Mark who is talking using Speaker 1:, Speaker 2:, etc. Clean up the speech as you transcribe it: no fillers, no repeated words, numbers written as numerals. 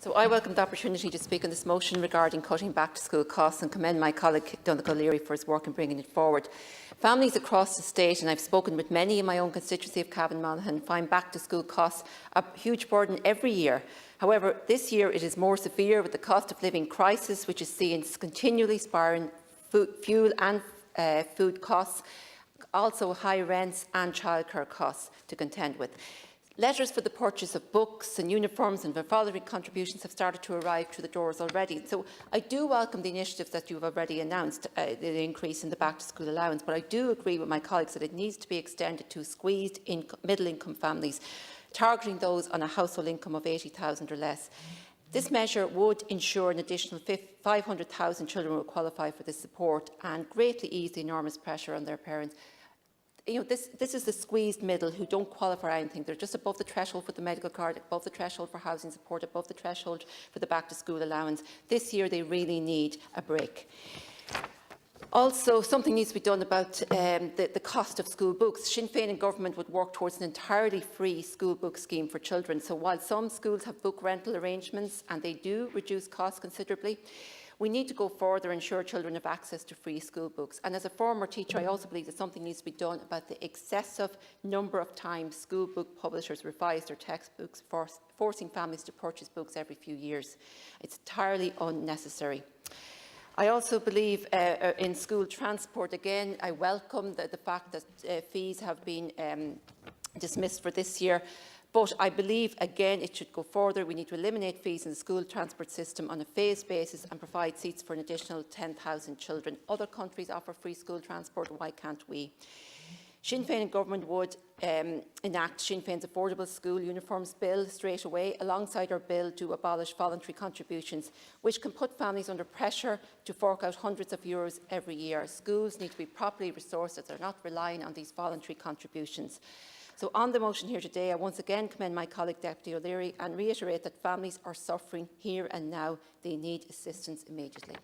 Speaker 1: So I welcome the opportunity to speak on this motion regarding cutting back to school costs and commend my colleague Donogh Leary for his work in bringing it forward. Families across the state, and I've spoken with many in my own constituency of Cavan Monaghan, find back to school costs a huge burden every year. However, this year it is more severe with the cost of living crisis, which is seeing continually spiraling fuel and food costs, also high rents and childcare costs to contend with. Letters for the purchase of books and uniforms and voluntary contributions have started to arrive through the doors already. So I do welcome the initiatives that you have already announced, the increase in the back-to-school allowance, but I do agree with my colleagues that it needs to be extended to squeezed middle-income families, targeting those on a household income of 80,000 or less. This measure would ensure an additional 500,000 children will qualify for this support and greatly ease the enormous pressure on their parents. This is the squeezed middle who don't qualify for anything. They're just above the threshold for the medical card, above the threshold for housing support, above the threshold for the back-to-school allowance. This year they really need a break. Also, something needs to be done about the cost of school books. Sinn Féin and government would work towards an entirely free school book scheme for children. So while some schools have book rental arrangements and they do reduce costs considerably, we need to go further and ensure children have access to free school books. And as a former teacher, I also believe that something needs to be done about the excessive number of times school book publishers revise their textbooks, forcing families to purchase books every few years. It's entirely unnecessary. I also believe in school transport. Again, I welcome the fact that fees have been dismissed for this year. But I believe, again, it should go further. We need to eliminate fees in the school transport system on a phased basis and provide seats for an additional 10,000 children. Other countries offer free school transport. Why can't we? Sinn Féin and government would enact Sinn Féin's Affordable School Uniforms Bill straight away, alongside our bill to abolish voluntary contributions, which can put families under pressure to fork out hundreds of euros every year. Schools need to be properly resourced so they're not relying on these voluntary contributions. So on the motion here today, I once again commend my colleague Deputy O'Leary and reiterate that families are suffering here and now. They need assistance immediately.